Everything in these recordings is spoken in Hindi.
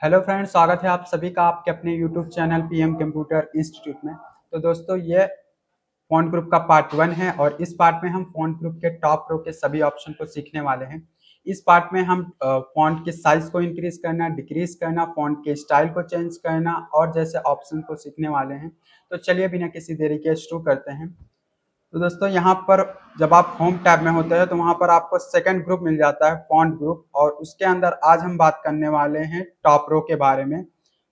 हेलो फ्रेंड्स, स्वागत है आप सभी का आपके अपने YouTube channel PM computer institute में। तो दोस्तों, ये फॉन्ट ग्रुप का पार्ट 1 है और इस पार्ट में हम फॉन्ट ग्रुप के टॉप रो के सभी ऑप्शन को सीखने वाले हैं। इस पार्ट में हम फॉन्ट के साइज को इंक्रीज करना, डिक्रीज करना, फॉन्ट के स्टाइल को चेंज करना और जैसे ऑप्शन को सीखने वाले हैं। तो चलिए बिना किसी देरी के शुरू करते हैं। तो दोस्तों, यहाँ पर जब आप होम टैब में होते हैं तो वहाँ पर आपको सेकंड ग्रुप मिल जाता है, फॉन्ट ग्रुप, और उसके अंदर आज हम बात करने वाले हैं टॉप रो के बारे में।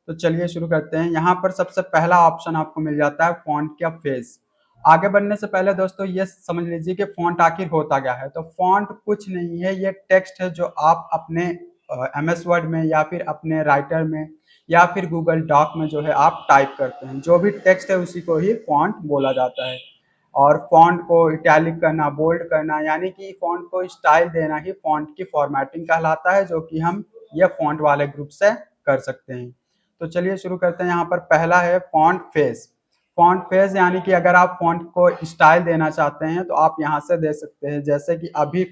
तो चलिए शुरू करते हैं। यहाँ पर सबसे पहला ऑप्शन आपको मिल जाता है फॉन्ट का फेस। आगे बढ़ने से पहले दोस्तों ये समझ लीजिए कि फॉन्ट आखिर होता क्या है। तो फॉन्ट कुछ नहीं है, ये टेक्स्ट है जो आप अपने MS वर्ड में या फिर अपने राइटर में या फिर गूगल डॉक में जो है आप टाइप करते हैं। जो भी टेक्स्ट है उसी को ही फॉन्ट बोला जाता है। और फॉन्ट को इटैलिक करना, बोल्ड करना, यानी कि फॉन्ट को स्टाइल देना ही फॉन्ट की फॉर्मेटिंग कहलाता है, जो कि हम ये फॉन्ट वाले ग्रुप से कर सकते हैं। तो चलिए शुरू करते हैं। यहाँ पर पहला है फॉन्ट फेस। फॉन्ट फेस यानी कि अगर आप फॉन्ट को स्टाइल देना चाहते हैं तो आप यहाँ से दे सकते हैं। जैसे कि अभी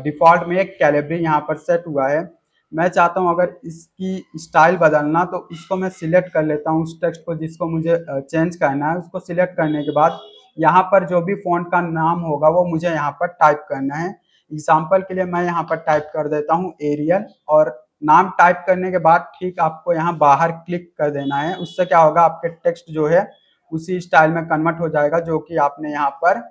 डिफॉल्ट में एक कैलिब्री यहाँ पर सेट हुआ है। मैं चाहता हूँ अगर इसकी स्टाइल बदलना, तो इसको मैं सिलेक्ट कर लेता हूँ। उस टेक्स्ट को जिसको मुझे चेंज करना है उसको सिलेक्ट करने के बाद यहाँ पर जो भी फॉन्ट का नाम होगा वो मुझे यहाँ पर टाइप करना है। एग्जाम्पल के लिए मैं यहाँ पर टाइप कर देता हूँ एरियल, और नाम टाइप करने के बाद ठीक आपको यहाँ बाहर क्लिक कर देना है। उससे क्या होगा, आपके टेक्स्ट जो है उसी स्टाइल में कन्वर्ट हो जाएगा जो कि आपने यहाँ पर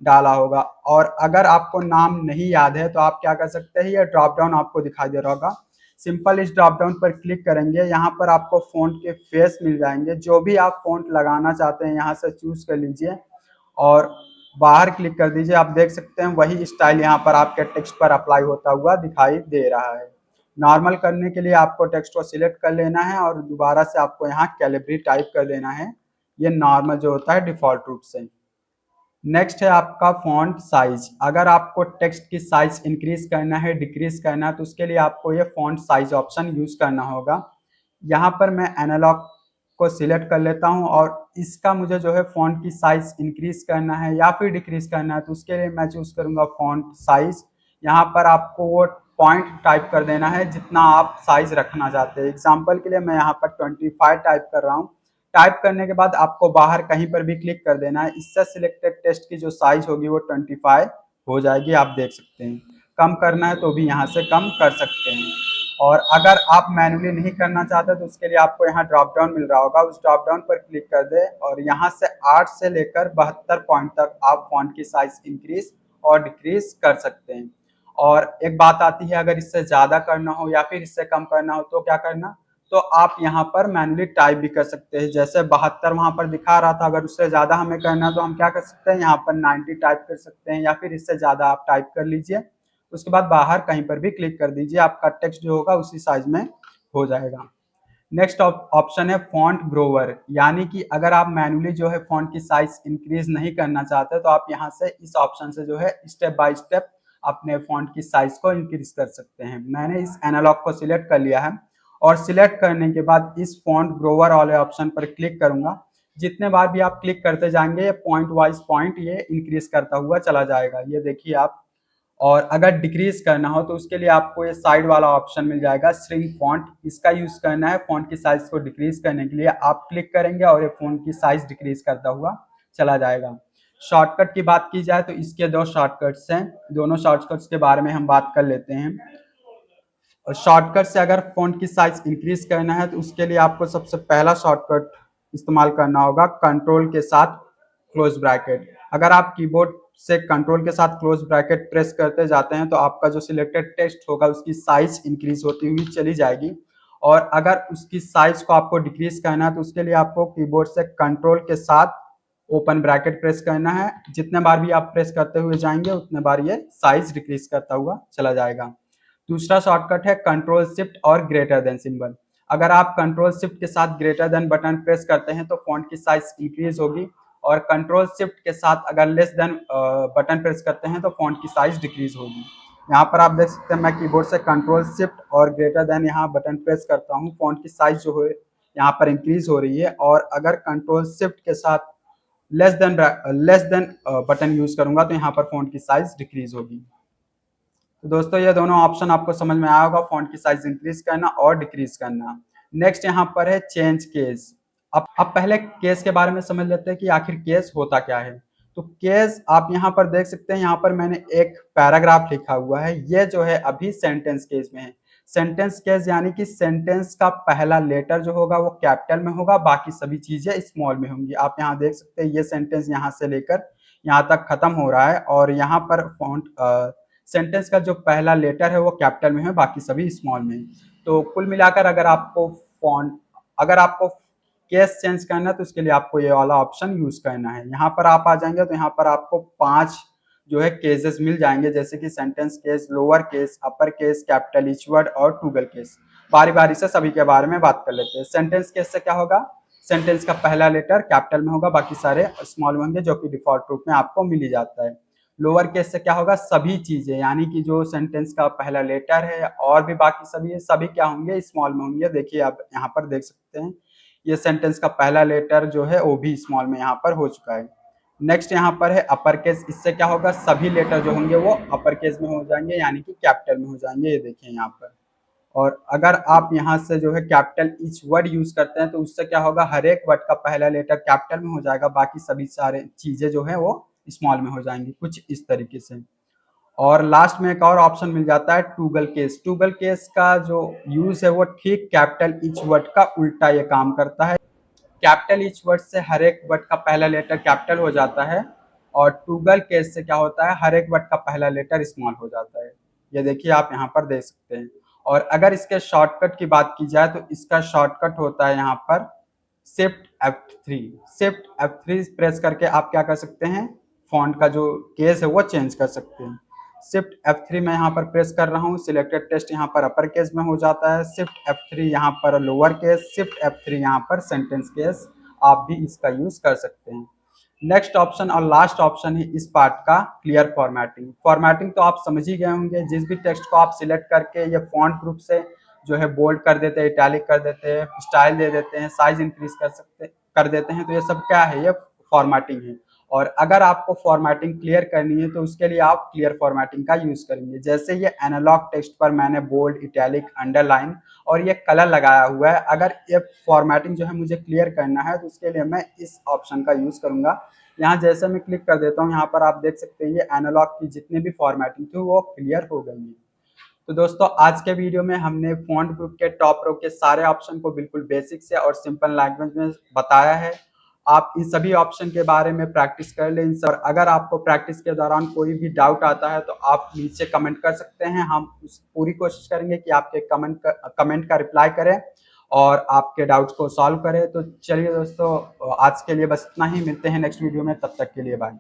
डाला होगा। और अगर आपको नाम नहीं याद है तो आप क्या कर सकते हैं, ये ड्रॉप डाउन आपको दिखाई दे रहा होगा। सिंपल इस ड्रॉप डाउन पर क्लिक करेंगे, यहाँ पर आपको फॉन्ट के फेस मिल जाएंगे। जो भी आप फॉन्ट लगाना चाहते हैं यहाँ से चूज कर लीजिए और बाहर क्लिक कर दीजिए। आप देख सकते हैं वही स्टाइल यहाँ पर आपके टेक्स्ट पर अप्लाई होता हुआ दिखाई दे रहा है। नॉर्मल करने के लिए आपको टेक्स्ट को सिलेक्ट कर लेना है और दोबारा से आपको यहाँ कैलिब्री टाइप कर देना है। ये नॉर्मल जो होता है डिफॉल्ट रूप से। नेक्स्ट है आपका फॉन्ट साइज। अगर आपको टेक्स्ट की साइज इंक्रीज करना है, डिक्रीज करना है, तो उसके लिए आपको ये फॉन्ट साइज ऑप्शन यूज करना होगा। यहाँ पर मैं एनालॉग को सिलेक्ट कर लेता हूँ और इसका मुझे जो है फॉन्ट की साइज इंक्रीज करना है या फिर डिक्रीज करना है, तो उसके लिए मैं चूज करूंगा फॉन्ट साइज। यहाँ पर आपको वो पॉइंट टाइप कर देना है जितना आप साइज रखना चाहते हैं। एग्जाम्पल के लिए मैं यहाँ पर 25 टाइप कर रहा हूँ। टाइप करने के बाद आपको बाहर कहीं पर भी क्लिक कर देना है। इससे सिलेक्टेड टेक्स्ट की जो साइज होगी वो 25 हो जाएगी, आप देख सकते हैं। कम करना है तो भी यहाँ से कम कर सकते हैं। और अगर आप मैन्युअली नहीं करना चाहते तो उसके लिए आपको यहाँ ड्रॉप डाउन मिल रहा होगा, उस ड्रॉप डाउन पर क्लिक कर दे और यहाँ से 8 से लेकर 72 पॉइंट तक आप फॉन्ट की साइज इंक्रीज और डिक्रीज कर सकते हैं। और एक बात आती है, अगर इससे ज्यादा करना हो या फिर इससे कम करना हो तो क्या करना, तो आप यहाँ पर मैनुअली टाइप भी कर सकते हैं। जैसे 72 वहां पर दिखा रहा था, अगर उससे ज्यादा हमें करना है तो हम क्या कर सकते हैं, यहाँ पर 90 टाइप कर सकते हैं या फिर इससे ज्यादा आप टाइप कर लीजिए। उसके बाद बाहर कहीं पर भी क्लिक कर दीजिए, आपका टेक्स्ट जो होगा उसी साइज में हो जाएगा। नेक्स्ट ऑप्शन है फॉन्ट ग्रोवर। यानी कि अगर आप मैनुअली जो है फॉन्ट की साइज इंक्रीज नहीं करना चाहते तो आप यहाँ से इस ऑप्शन से जो है स्टेप बाय स्टेप अपने फॉन्ट की साइज को इंक्रीज कर सकते हैं। मैंने इस एनालॉग को सिलेक्ट कर लिया है और सिलेक्ट करने के बाद इस फॉन्ट ग्रोवर वाले ऑप्शन पर क्लिक करूंगा। जितने बार भी आप क्लिक करते जाएंगे ये पॉइंट वाइज पॉइंट ये इंक्रीज करता हुआ चला जाएगा, ये देखिए आप। और अगर डिक्रीज करना हो तो उसके लिए आपको ये साइड वाला ऑप्शन मिल जाएगा श्रिंक फॉन्ट। इसका यूज करना है फॉन्ट की साइज को डिक्रीज करने के लिए। आप क्लिक करेंगे और ये फॉन्ट की साइज डिक्रीज करता हुआ चला जाएगा। शॉर्टकट की बात की जाए तो इसके दो शॉर्टकट्स हैं, दोनों शॉर्टकट्स के बारे में हम बात कर लेते हैं। और शॉर्टकट से अगर फॉन्ट की साइज इंक्रीज करना है तो उसके लिए आपको सबसे पहला शॉर्टकट इस्तेमाल करना होगा कंट्रोल के साथ क्लोज ब्रैकेट। अगर आप कीबोर्ड से कंट्रोल के साथ क्लोज ब्रैकेट प्रेस करते जाते हैं तो आपका जो सिलेक्टेड टेक्स्ट होगा उसकी साइज इंक्रीज होती हुई चली जाएगी। और अगर उसकी साइज को आपको डिक्रीज करना है तो उसके लिए आपको कीबोर्ड से कंट्रोल के साथ ओपन ब्रैकेट प्रेस करना है। जितने बार भी आप प्रेस करते हुए जाएंगे उतने बार ये साइज डिक्रीज करता हुआ चला जाएगा। दूसरा शॉर्टकट है कंट्रोल शिफ्ट और ग्रेटर देन सिंबल। अगर आप कंट्रोल शिफ्ट के साथ ग्रेटर देन बटन प्रेस करते हैं तो फॉन्ट की साइज इंक्रीज होगी, और कंट्रोल शिफ्ट के साथ अगर लेस देन बटन प्रेस करते हैं तो फॉन्ट की साइज डिक्रीज होगी। यहाँ पर आप देख सकते हैं मैं कीबोर्ड से कंट्रोल शिफ्ट और ग्रेटर देन यहाँ बटन प्रेस करता हूँ, फॉन्ट की साइज जो है यहाँ पर इंक्रीज हो रही है। और अगर कंट्रोल शिफ्ट के साथ लेस देन बटन यूज करूंगा तो यहाँ पर फॉन्ट की साइज डिक्रीज होगी। तो दोस्तों ये दोनों ऑप्शन आपको समझ में आया होगा, फॉन्ट की साइज इंक्रीज करना और डिक्रीज करना। नेक्स्ट यहाँ पर है चेंज केस। अब पहले केस के बारे में समझ लेते हैं कि आखिर केस होता क्या है। तो केस आप यहाँ पर देख सकते हैं, यहाँ पर मैंने एक पैराग्राफ लिखा हुआ है, ये जो है अभी सेंटेंस केस में है। सेंटेंस केस यानी कि सेंटेंस का पहला लेटर जो होगा वो कैपिटल में होगा, बाकी सभी चीजें स्मॉल में होंगी। आप यहाँ देख सकते हैं ये सेंटेंस यहाँ से लेकर यहाँ तक खत्म हो रहा है और यहाँ पर फॉन्ट सेंटेंस का जो पहला लेटर है वो कैपिटल में है, बाकी सभी स्मॉल में। तो कुल मिलाकर अगर आपको केस चेंज करना है तो उसके लिए आपको ये वाला ऑप्शन यूज करना है। यहाँ पर आप आ जाएंगे तो यहाँ पर आपको 5 जो है केसेस मिल जाएंगे, जैसे कि sentence case, lower case, upper case, capital each word और टूगल केस। बारी बारी से सभी के बारे में बात कर लेते हैं। सेंटेंस केस से क्या होगा, सेंटेंस का पहला लेटर कैपिटल में होगा, बाकी सारे स्मॉल में होंगे, जो कि डिफॉल्ट रूप में आपको मिल ही जाता है। लोअर केस से क्या होगा, सभी चीजें यानी कि जो सेंटेंस का पहला लेटर है और भी बाकी सभी क्या होंगे, स्मॉल में होंगे। देखिए आप यहाँ पर देख सकते हैं ये सेंटेंस का पहला लेटर जो है वो भी स्मॉल में यहाँ पर हो चुका है। नेक्स्ट यहाँ पर है अपर केस। इससे क्या होगा, सभी लेटर जो होंगे वो अपर केस में हो जाएंगे यानी कि कैपिटल में हो जाएंगे, ये देखिए यहाँ पर। और अगर आप यहाँ से जो है कैपिटल ईच वर्ड यूज करते हैं तो उससे क्या होगा, हर एक वर्ड का पहला लेटर कैपिटल में हो जाएगा, बाकी सभी सारे चीजें जो है वो स्मॉल में हो जाएंगी, कुछ इस तरीके से। और लास्ट में एक और ऑप्शन मिल जाता है टूगल केस। टूगल केस का जो यूज है वो ठीक कैपिटल ईच वर्ड का उल्टा ये काम करता है। कैपिटल ईच वर्ड से हर एक वर्ड का पहला लेटर कैपिटल हो जाता है और टूगल केस से क्या होता है, हर एक वर्ड का पहला लेटर स्मॉल हो जाता है। ये देखिए आप यहाँ पर देख सकते हैं। और अगर इसके शॉर्टकट की बात की जाए तो इसका शॉर्टकट होता है यहाँ पर shift F3। Shift F3 press करके आप क्या कर सकते हैं, फॉन्ट का जो केस है वो चेंज कर सकते हैं। शिफ्ट F3 मैं यहाँ पर प्रेस कर रहा हूँ, सिलेक्टेड टेक्स्ट यहाँ पर अपर केस में हो जाता है, शिफ्ट F3 यहाँ पर लोअर केस, शिफ्ट F3 यहाँ पर सेंटेंस केस। आप भी इसका यूज कर सकते हैं। नेक्स्ट ऑप्शन और लास्ट ऑप्शन है इस पार्ट का क्लियर फॉर्मेटिंग। फॉर्मेटिंग तो आप समझ ही गए होंगे, जिस भी टेक्स्ट को आप सिलेक्ट करके ये फॉन्ट ग्रुप से जो है बोल्ड कर देते हैं, इटैलिक कर देते हैं, स्टाइल दे देते हैं, साइज इंक्रीज कर देते हैं, तो ये सब क्या है, ये फॉर्मेटिंग है। और अगर आपको फॉर्मेटिंग क्लियर करनी है तो उसके लिए आप क्लियर फॉर्मेटिंग का यूज करेंगे। जैसे ये एनालॉग टेक्स्ट पर मैंने बोल्ड, इटैलिक, अंडरलाइन और ये कलर लगाया हुआ है, अगर ये फॉर्मेटिंग जो है मुझे क्लियर करना है तो उसके लिए मैं इस ऑप्शन का यूज करूंगा। यहाँ जैसे मैं क्लिक कर देता हूँ, यहाँ पर आप देख सकते हैं ये एनालॉग की जितनी भी फॉर्मेटिंग थी वो क्लियर हो गई है। तो दोस्तों आज के वीडियो में हमने फॉन्ट ग्रुप के टॉप रो के सारे ऑप्शन को बिल्कुल बेसिक से और सिंपल लैंग्वेज में बताया है। आप इन सभी ऑप्शन के बारे में प्रैक्टिस कर लें। और अगर आपको प्रैक्टिस के दौरान कोई भी डाउट आता है तो आप नीचे कमेंट कर सकते हैं, हम पूरी कोशिश करेंगे कि आपके कमेंट का रिप्लाई करें और आपके डाउट्स को सॉल्व करें। तो चलिए दोस्तों आज के लिए बस इतना ही, मिलते हैं नेक्स्ट वीडियो में, तब तक के लिए बाय।